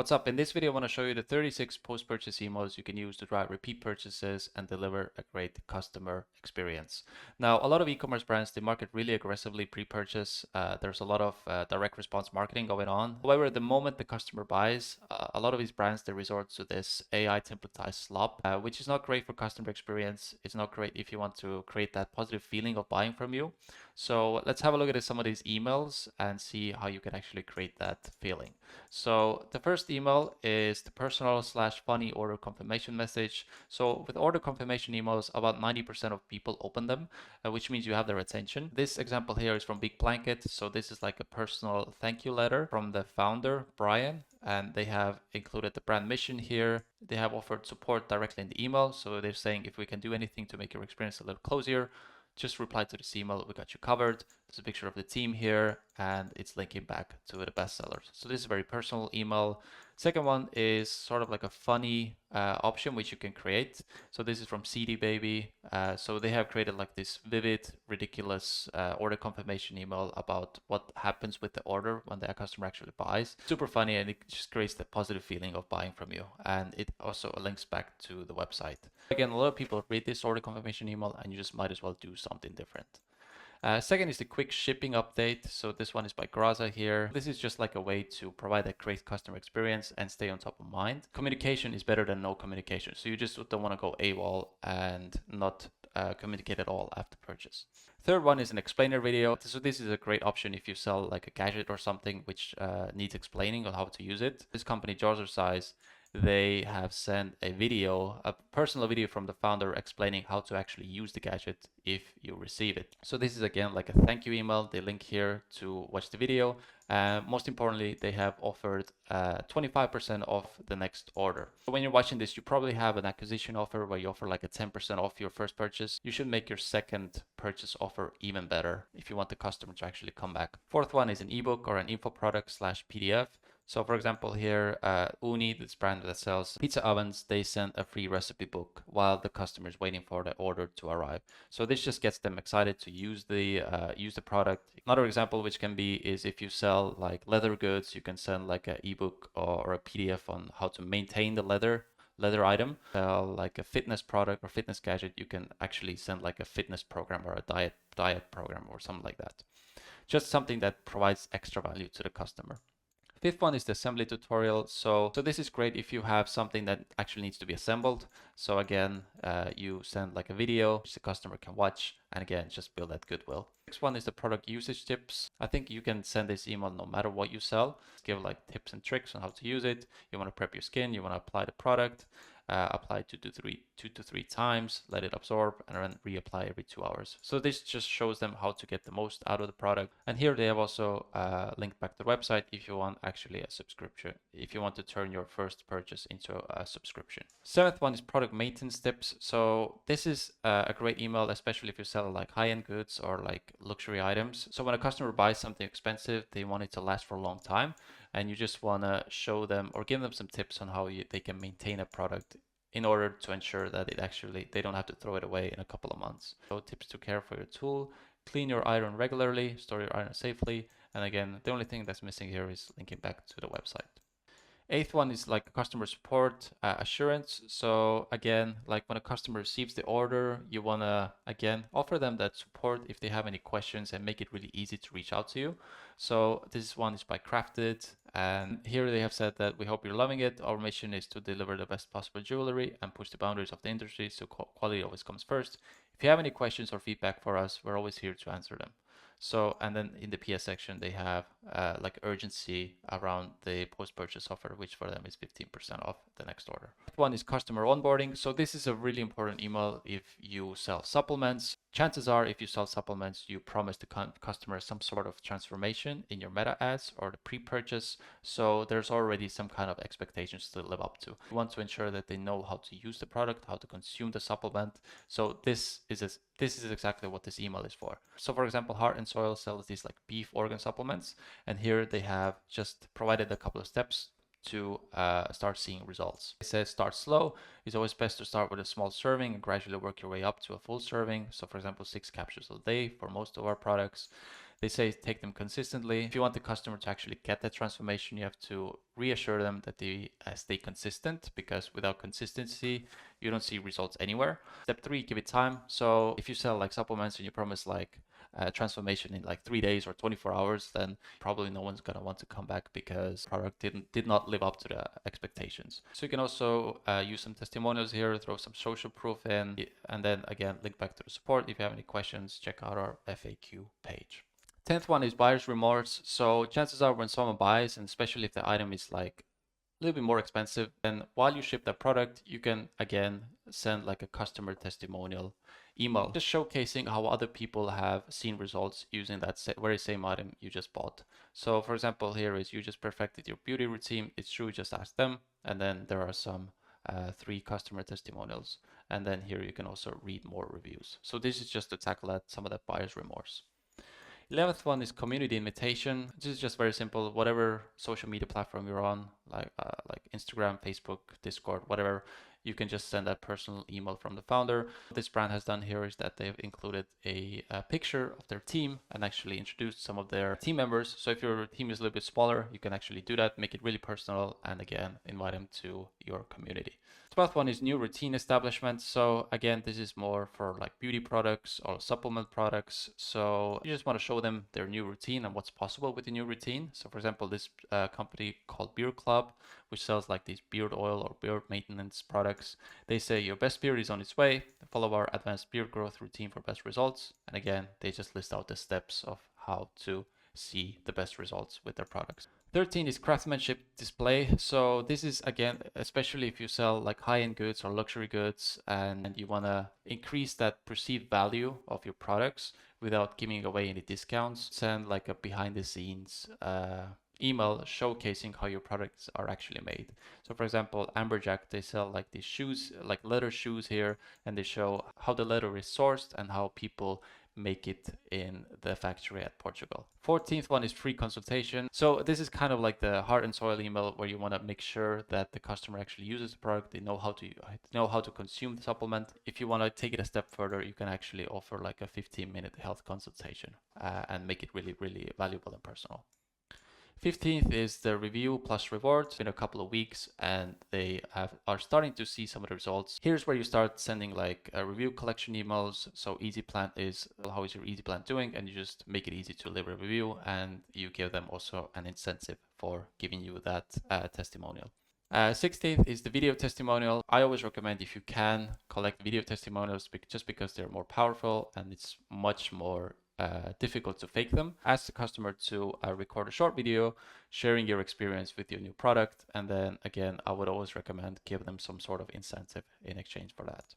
What's up? In this video, I want to show you the 36 post-purchase emails you can use to drive repeat purchases and deliver a great customer experience. Now, a lot of e-commerce brands, they market really aggressively pre-purchase. There's a lot of direct response marketing going on. However, the moment the customer buys, a lot of these brands, they resort to this AI templatized slop, which is not great for customer experience. It's not great if you want to create that positive feeling of buying from you. So let's have a look at some of these emails and see how you can actually create that feeling. So the first email is the personal/funny order confirmation message. So with order confirmation emails, about 90% of people open them, which means you have their attention. This example here is from Big Blanket. So this is like a personal thank you letter from the founder, Brian, and they have included the brand mission here. They have offered support directly in the email. So they're saying if we can do anything to make your experience a little cozier, just reply to this email, we got you covered. There's a picture of the team here and it's linking back to the bestsellers. So this is a very personal email. Second one is sort of like a funny option which you can create. So this is from CD Baby. So they have created like this vivid, ridiculous order confirmation email about what happens with the order when the customer actually buys. Super funny, and it just creates the positive feeling of buying from you. And it also links back to the website. Again, a lot of people read this order confirmation email and you just might as well do something different. Second is the quick shipping update. So this one is by Graza here. This is just like a way to provide a great customer experience and stay on top of mind. Communication is better than no communication. So you just don't want to go AWOL and not communicate at all after purchase. Third one is an explainer video. So this is a great option if you sell like a gadget or something which needs explaining on how to use it. This company, Jazzercise, they have sent a video, a personal video from the founder explaining how to actually use the gadget if you receive it. So this is again like a thank you email. They link here to watch the video. Most importantly, they have offered 25% off the next order. So when you're watching this, you probably have an acquisition offer where you offer like a 10% off your first purchase. You should make your second purchase offer even better if you want the customer to actually come back. Fourth one is an ebook or an info product/PDF. So for example here, Uni, this brand that sells pizza ovens, they send a free recipe book while the customer is waiting for the order to arrive. So this just gets them excited to use the product. Another example which can be is if you sell like leather goods, you can send like an ebook or a PDF on how to maintain the leather item. Like a fitness product or fitness gadget, you can actually send like a fitness program or a diet program or something like that. Just something that provides extra value to the customer. Fifth one is the assembly tutorial. So this is great if you have something that actually needs to be assembled. So again, you send like a video which the customer can watch, and again, just build that goodwill. Next one is the product usage tips. I think you can send this email no matter what you sell. Give like tips and tricks on how to use it. You want to prep your skin, you want to apply the product. Apply 2 to 3 times, let it absorb, and then reapply every 2 hours. So this just shows them how to get the most out of the product. And here they have also linked back to the website if you want actually a subscription, if you want to turn your first purchase into a subscription. Seventh one is product maintenance tips. So this is a great email, especially if you sell like high-end goods or like luxury items. So when a customer buys something expensive, they want it to last for a long time, and you just want to show them or give them some tips on how they can maintain a product in order to ensure that they don't have to throw it away in a couple of months. So tips to care for your tool: clean your iron regularly, store your iron safely, and again, the only thing that's missing here is linking back to the website. Eighth one is like customer support assurance. So again, like when a customer receives the order, you want to again offer them that support if they have any questions and make it really easy to reach out to you. So this one is by Crafted, and here they have said that we hope you're loving it. Our mission is to deliver the best possible jewelry and push the boundaries of the industry, so quality always comes first. If you have any questions or feedback for us, we're always here to answer them. So, and then in the PS section, they have like urgency around the post-purchase offer, which for them is 15% off the next order. One is customer onboarding. So this is a really important email if you sell supplements. Chances are, if you sell supplements, you promise the customer some sort of transformation in your meta ads or the pre-purchase. So there's already some kind of expectations to live up to. You want to ensure that they know how to use the product, how to consume the supplement. So this is exactly what this email is for. So for example, Heart and Soil sells these like beef organ supplements, and here they have just provided a couple of steps to start seeing results. It says start slow. It's always best to start with a small serving and gradually work your way up to a full serving. So for example, 6 capsules a day for most of our products. They say take them consistently. If you want the customer to actually get that transformation, you have to reassure them that they stay consistent, because without consistency, you don't see results anywhere. Step 3, give it time. So if you sell like supplements and you promise like transformation in like 3 days or 24 hours, then probably no one's gonna want to come back, because product did not live up to the expectations. So you can also use some testimonials here, throw some social proof in, and then again link back to the support. If you have any questions, check out our FAQ page. 10th one is buyer's remorse. So chances are when someone buys, and especially if the item is like a little bit more expensive, then while you ship that product, you can again send like a customer testimonial email, just showcasing how other people have seen results using that very same item you just bought. So for example, here is you just perfected your beauty routine. It's true, just ask them. And then there are some 3 customer testimonials. And then here you can also read more reviews. So this is just to tackle that, some of that buyer's remorse. 11th one is community invitation. This is just very simple. Whatever social media platform you're on, like Instagram, Facebook, Discord, whatever, you can just send a personal email from the founder. What this brand has done here is that they've included a picture of their team and actually introduced some of their team members. So if your team is a little bit smaller, you can actually do that, make it really personal, and again, invite them to your community. 12th one is new routine establishment. So again, this is more for like beauty products or supplement products. So you just want to show them their new routine and what's possible with the new routine. So for example, this company called Beard Club, which sells like these beard oil or beard maintenance products. They say your best beard is on its way. Follow our advanced beard growth routine for best results. And again, they just list out the steps of how to see the best results with their products. 13 is craftsmanship display. So this is again, especially if you sell like high-end goods or luxury goods and you want to increase that perceived value of your products without giving away any discounts, send like a behind the scenes email showcasing how your products are actually made. So for example, Amberjack, they sell like these shoes, like leather shoes here, and they show how the leather is sourced and how people make it in the factory at Portugal. 14th one is free consultation. So this is kind of like the heart and soil email where you want to make sure that the customer actually uses the product, they know how to consume the supplement. If you want to take it a step further, you can actually offer like a 15-minute health consultation and make it really, really valuable and personal. 15th is the review plus reward. It's been a couple of weeks and they are starting to see some of the results. Here's where you start sending like review collection emails. So easy plan is, how is your easy plan doing? And you just make it easy to leave a review, and you give them also an incentive for giving you that testimonial. 16th is the video testimonial. I always recommend, if you can, collect video testimonials just because they're more powerful and it's much more difficult to fake them. Ask the customer to record a short video sharing your experience with your new product, and then again, I would always recommend give them some sort of incentive in exchange for that.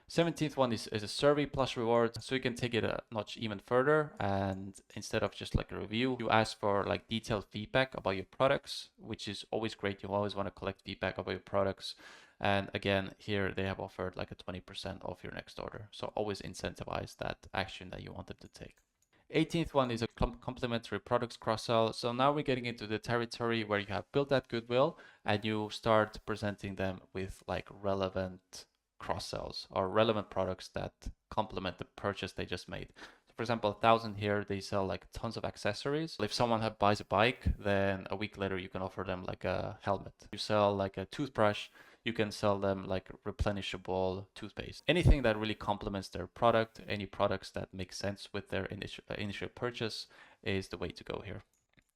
17th one is a survey plus reward. So you can take it a notch even further, and instead of just like a review, you ask for like detailed feedback about your products, which is always great. You always want to collect feedback about your products. And again, here they have offered like a 20% off your next order. So always incentivize that action that you wanted to take. 18th one is a complementary products cross-sell. So now we're getting into the territory where you have built that goodwill and you start presenting them with like relevant cross-sells or relevant products that complement the purchase they just made. So for example, 1,000 here, they sell like tons of accessories. If someone buys a bike, then a week later you can offer them like a helmet. You sell like a toothbrush, you can sell them like replenishable toothpaste. Anything that really complements their product, any products that make sense with their initial purchase is the way to go here.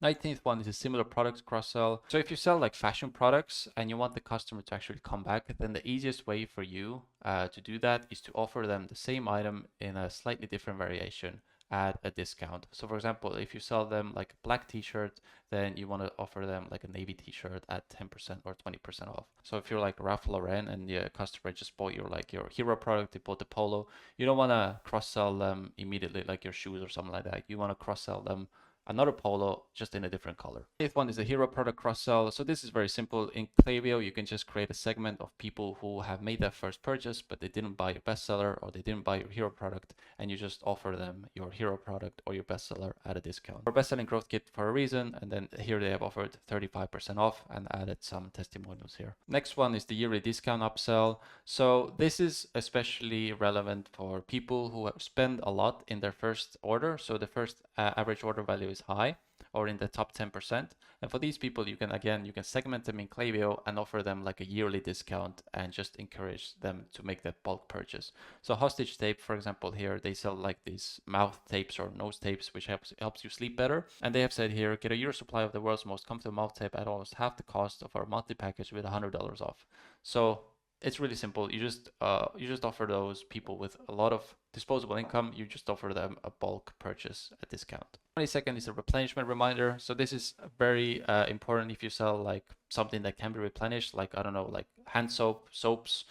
19th one is a similar products cross-sell. So if you sell like fashion products and you want the customer to actually come back, then the easiest way for you to do that is to offer them the same item in a slightly different variation at a discount. So for example, if you sell them like a black t-shirt, then you want to offer them like a navy t-shirt at 10% or 20% off. So if you're like Ralph Lauren and the customer just bought your hero product, they bought the polo, you don't want to cross-sell them immediately like your shoes or something like that. You want to cross-sell them another polo just in a different color. The eighth one is the hero product cross-sell. So this is very simple. In Klaviyo, you can just create a segment of people who have made their first purchase, but they didn't buy your bestseller or they didn't buy your hero product, and you just offer them your hero product or your bestseller at a discount. Our best-selling growth kit for a reason, and then here they have offered 35% off and added some testimonials here. Next one is the yearly discount upsell. So this is especially relevant for people who have spent a lot in their first order. So the first average order value is high, or in the top 10%. And for these people, you can segment them in Klaviyo and offer them like a yearly discount and just encourage them to make that bulk purchase. So hostage tape, for example, here they sell like these mouth tapes or nose tapes, which helps you sleep better. And they have said here, get a year supply of the world's most comfortable mouth tape at almost half the cost of our monthly package with $100 off. So it's really simple. You just offer those people with a lot of disposable income, you just offer them a bulk purchase at discount. 22nd is a replenishment reminder. So this is very important if you sell like something that can be replenished, like I don't know, like hand soap, soaps,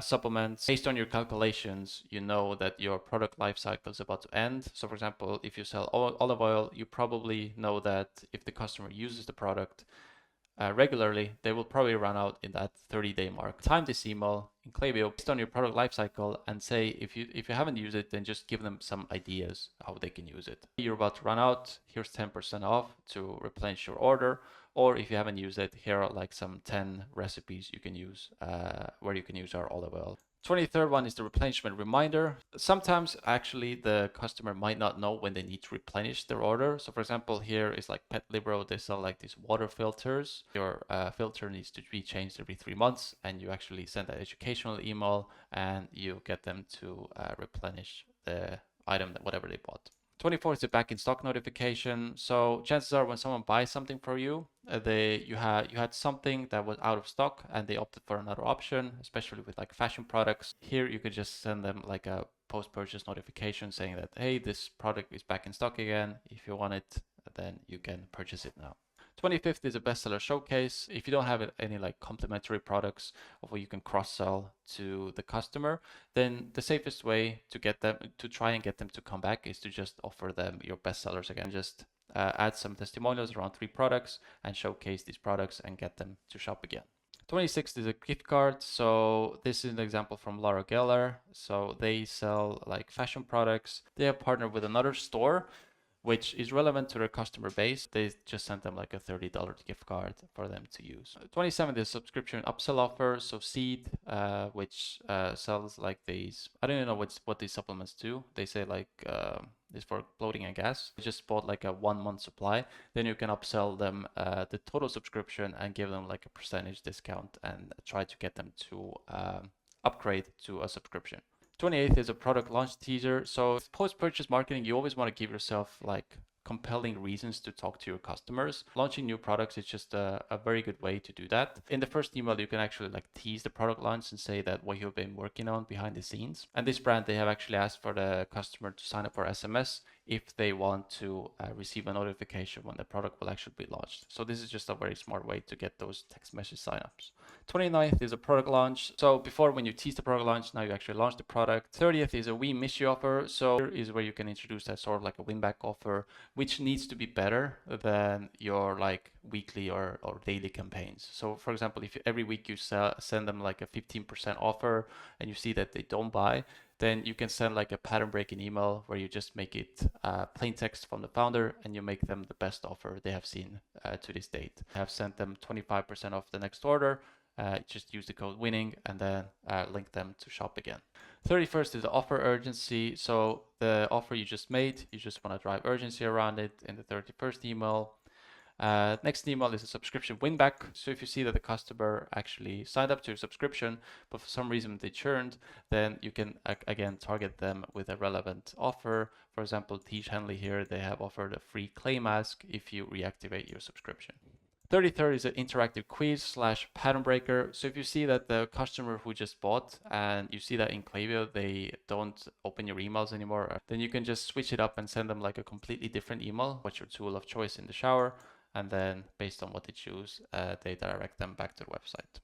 supplements. Based on your calculations, you know that your product life cycle is about to end. So for example, if you sell olive oil, you probably know that if the customer uses the product regularly, they will probably run out in that 30-day mark. Time this email in Klaviyo based on your product lifecycle and say if you haven't used it, then just give them some ideas how they can use it. You're about to run out, here's 10% off to replenish your order. Or if you haven't used it, here are like some 10 recipes you can use where you can use our olive oil. 23rd one is the replenishment reminder. Sometimes actually the customer might not know when they need to replenish their order. So for example, here is like Pet Libero, they sell like these water filters. Your filter needs to be changed every 3 months, and you actually send an educational email and you get them to replenish the item, whatever they bought. 24th is a back in stock notification. So chances are when someone buys something for you, you had something that was out of stock and they opted for another option, especially with like fashion products. Here you could just send them like a post-purchase notification saying that, hey, this product is back in stock again. If you want it, then you can purchase it now. 25th is a bestseller showcase. If you don't have any like complementary products of what you can cross-sell to the customer, then the safest way to get them to try and get them to come back is to just offer them your bestsellers again. Just add some testimonials around 3 products and showcase these products and get them to shop again. 26th is a gift card. So this is an example from Laura Geller. So they sell like fashion products. They have partnered with another store which is relevant to their customer base. They just sent them like a $30 gift card for them to use. 27th is subscription upsell offer. So Seed, which sells like these, I don't even know what these supplements do. They say like it's for bloating and gas. They just bought like a 1-month supply. Then you can upsell them the total subscription and give them like a percentage discount and try to get them to upgrade to a subscription. 28th is a product launch teaser. So post-purchase marketing, you always want to give yourself like compelling reasons to talk to your customers. Launching new products is just a very good way to do that. In the first email, you can actually like tease the product launch and say that what you've been working on behind the scenes. And this brand, they have actually asked for the customer to sign up for SMS if they want to receive a notification when the product will actually be launched. So this is just a very smart way to get those text message signups. 29th is a product launch. So before, when you tease the product launch, now you actually launch the product. 30th is a we miss you offer. So here is where you can introduce that sort of like a win back offer, which needs to be better than your like weekly or daily campaigns. So for example, if every week you send them like a 15% offer and you see that they don't buy, then you can send like a pattern breaking email where you just make it plain text from the founder and you make them the best offer they have seen to this date. I have sent them 25% off the next order. Just use the code winning and then link them to shop again. 31st is the offer urgency. So the offer you just made, you just want to drive urgency around it in the 31st email. Next email is a subscription win back. So if you see that the customer actually signed up to your subscription, but for some reason they churned, then you can again target them with a relevant offer. For example, Teach Henley here, they have offered a free clay mask if you reactivate your subscription. 33rd is an interactive quiz / pattern breaker. So if you see that the customer who just bought and you see that in Klaviyo, they don't open your emails anymore, then you can just switch it up and send them like a completely different email. What's your tool of choice in the shower? And then based on what they choose, they direct them back to the website.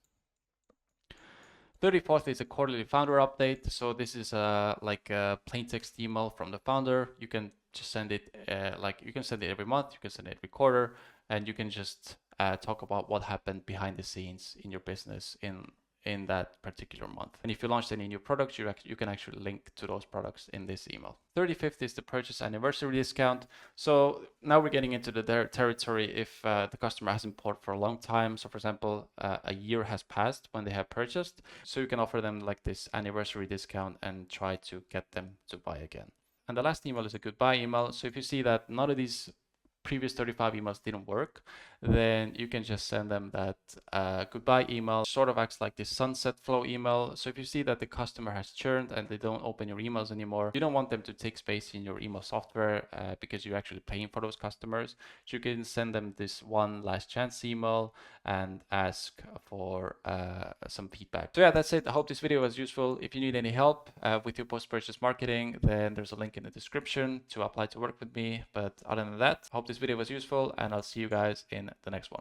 34th is a quarterly founder update. So this is like a plain text email from the founder. You can just send it like you can send it every month, you can send it every quarter, and you can just talk about what happened behind the scenes in your business in that particular month. And if you launched any new products, you can actually link to those products in this email. 35th is the purchase anniversary discount. So now we're getting into the territory if the customer hasn't bought for a long time. So for example, a year has passed when they have purchased. So you can offer them like this anniversary discount and try to get them to buy again. And the last email is a goodbye email. So if you see that none of these previous 35 emails didn't work, then you can just send them that goodbye email. Sort of acts like this sunset flow email. So if you see that the customer has churned and they don't open your emails anymore, you don't want them to take space in your email software because you're actually paying for those customers. So you can send them this one last chance email and ask for some feedback. So yeah, that's it. I hope this video was useful. If you need any help with your post-purchase marketing, then there's a link in the description to apply to work with me. But other than that, I hope this video was useful, and I'll see you guys in the next one.